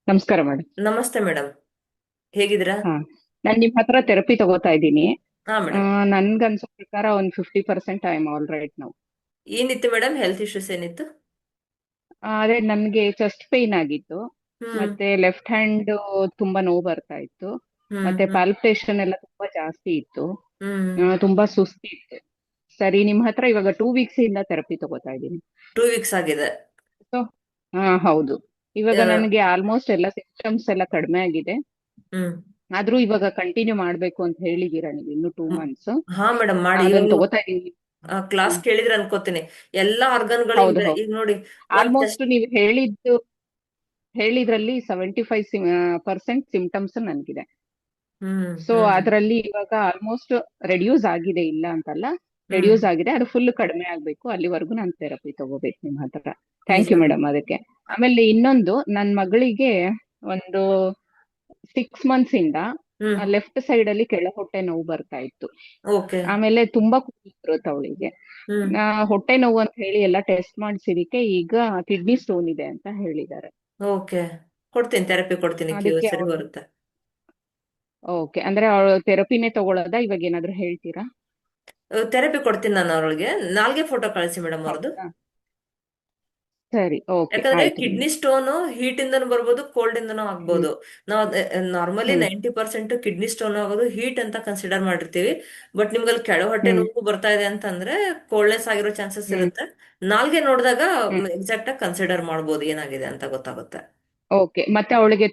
ನಮಸ್ಕಾರ ಮೇಡಮ್. ನಮಸ್ತೆ ಮೇಡಮ್. ಹೇಗಿದ್ದೀರಾ? ಹಾ, ನಾನು ನಿಮ್ಮ ಹತ್ರ ಥೆರಪಿ ತಗೋತಾ ಇದ್ದೀನಿ. ಹಾ ಮೇಡಮ್. ನನ್ಗನ್ಸೋ ಪ್ರಕಾರ ಒಂದು 50% ಐ ಆಮ್ ಆಲ್ ರೈಟ್ ನಾವು. ಏನಿತ್ತು ಮೇಡಮ್, ಹೆಲ್ತ್ ಇಶ್ಯೂಸ್ ಏನಿತ್ತು? ಅದೇ ನನಗೆ ಚೆಸ್ಟ್ ಪೇನ್ ಆಗಿತ್ತು. ಹ್ಮ್ ಮತ್ತೆ ಲೆಫ್ಟ್ ಹ್ಯಾಂಡ್ ತುಂಬಾ ನೋವು ಬರ್ತಾ ಇತ್ತು. ಹ್ಮ್ ಮತ್ತೆ ಹ್ಮ್ ಪಾಲ್ಪಿಟೇಷನ್ ಎಲ್ಲ ತುಂಬಾ ಜಾಸ್ತಿ ಇತ್ತು. ಹ್ಮ್ ತುಂಬಾ ಸುಸ್ತಿತ್ತು. ಸರಿ, ನಿಮ್ಮ ಹತ್ರ ಇವಾಗ 2 ವೀಕ್ಸ್ ಇಂದ ಥೆರಪಿ ತಗೋತಾ ಇದ್ದೀನಿ. 2 ವೀಕ್ಸ್ ಆಗಿದೆ. ಸೊ ಹೌದು. ಇವಾಗ ಆ, ನನಗೆ ಆಲ್ಮೋಸ್ಟ್ ಎಲ್ಲ ಸಿಂಪ್ಟಮ್ಸ್ ಎಲ್ಲ ಕಡಿಮೆ ಆಗಿದೆ. ಹ್ಮ್ ಆದ್ರೂ ಇವಾಗ ಕಂಟಿನ್ಯೂ ಮಾಡ್ಬೇಕು ಅಂತ ಹೇಳಿದೀರಾ ನೀವು ಇನ್ನು ಟೂ ಮ್- ಮಂತ್ಸ್ ಹಾ ಮೇಡಮ್, ಮಾಡಿ ಅದನ್ನ ಇವಾಗ ತಗೋತಾ ಇದೀನಿ. ಕ್ಲಾಸ್ ಹ್ಮ್. ಕೇಳಿದ್ರೆ ಅನ್ಕೋತೀನಿ. ಎಲ್ಲಾ ಆರ್ಗನ್ಗಳು ಹೌದು, ಹಿಂಗೆ ಹೌದು. ಈಗ ನೋಡಿ. ಒಂದ್ ಆಲ್ಮೋಸ್ಟ್ ಚೆಸ್ಟ್. ನೀವು ಹೇಳಿದ್ರಲ್ಲಿ 75% ಸಿಂಪ್ಟಮ್ಸ್ ನನಗಿದೆ. ಹ್ಮ್ ಸೊ ಹ್ಮ್ ಅದರಲ್ಲಿ ಇವಾಗ ಆಲ್ಮೋಸ್ಟ್ ರೆಡ್ಯೂಸ್ ಆಗಿದೆ, ಇಲ್ಲ ಅಂತಲ್ಲ. ಹ್ಮ್ ರೆಡ್ಯೂಸ್ ಆಗಿದೆ, ಅದು ಫುಲ್ ಕಡಿಮೆ ಆಗ್ಬೇಕು, ಅಲ್ಲಿವರೆಗೂ ನಾನು ಥೆರಪಿ ತಗೋಬೇಕು ನಿಮ್ಮ ಹತ್ರ. ನಿಜ. ಥ್ಯಾಂಕ್ ಯು ಮೇಡಮ್ ಅದಕ್ಕೆ. ಆಮೇಲೆ ಇನ್ನೊಂದು, ನನ್ನ ಮಗಳಿಗೆ ಒಂದು 6 ಮಂತ್ಸ್ ಇಂದ ಹ್ಮ್. ಲೆಫ್ಟ್ ಸೈಡ್ ಅಲ್ಲಿ ಕೆಳ ಹೊಟ್ಟೆ ನೋವು ಬರ್ತಾ ಇತ್ತು. ಓಕೆ. ಆಮೇಲೆ ತುಂಬಾ ಕೂದಲು ಬರುತ್ತೆ ಅವಳಿಗೆ. ಹ್ಮ್. ಹೊಟ್ಟೆ ನೋವು ಅಂತ ಹೇಳಿ ಎಲ್ಲ ಟೆಸ್ಟ್ ಮಾಡಿಸಿದಕ್ಕೆ ಈಗ ಕಿಡ್ನಿ ಸ್ಟೋನ್ ಇದೆ ಅಂತ ಹೇಳಿದ್ದಾರೆ. ಓಕೆ. ಕೊಡ್ತೀನಿ, ಥೆರಪಿ ಕೊಡ್ತೀನಿ, ಅದಕ್ಕೆ ಸರಿ ಬರುತ್ತೆ. ಓಕೆ, ಅಂದ್ರೆ ಅವಳು ಥೆರಪಿನೇ ತಗೊಳ್ಳೋದಾ? ಇವಾಗ ಏನಾದ್ರು ಹೇಳ್ತೀರಾ? ಥೆರಪಿ ಕೊಡ್ತೀನಿ ನಾನು ಅವ್ರಿಗೆ. ನಾಲ್ಗೆ ಫೋಟೋ ಕಳಿಸಿ ಮೇಡಮ್ ಅವ್ರದ್ದು. ಹೌದಾ? ಸರಿ, ಓಕೆ, ಯಾಕಂದ್ರೆ ಆಯ್ತು ಕಿಡ್ನಿ ಮೇಡಮ್. ಸ್ಟೋನ್ ಹೀಟ್ ಇಂದನೂ ಬರ್ಬೋದು, ಕೋಲ್ಡ್ ಇಂದನೂ ಹ್ಮ್. ಆಗ್ಬೋದು. ನಾವು ನಾರ್ಮಲಿ ಹ್ಮ್. 90% ಕಿಡ್ನಿ ಸ್ಟೋನ್ ಆಗೋದು ಹೀಟ್ ಅಂತ ಕನ್ಸಿಡರ್ ಮಾಡಿರ್ತೀವಿ. ಬಟ್ ನಿಮ್ಗೆ ಅಲ್ಲಿ ಕೆಳ ಹೊಟ್ಟೆ ಹ್ಮ್. ನೋವು ಬರ್ತಾ ಇದೆ ಅಂತಂದ್ರೆ ಕೋಲ್ಡ್ನೆಸ್ ಆಗಿರೋ ಚಾನ್ಸಸ್ ಹ್ಮ್. ಇರುತ್ತೆ. ನಾಲ್ಗೆ ನೋಡಿದಾಗ ಹ್ಮ್. ಎಕ್ಸಾಕ್ಟ್ ಆಗಿ ಕನ್ಸಿಡರ್ ಮಾಡ್ಬೋದು ಏನಾಗಿದೆ ಅಂತ ಗೊತ್ತಾಗುತ್ತೆ. ಓಕೆ, ಮತ್ತೆ ಅವಳಿಗೆ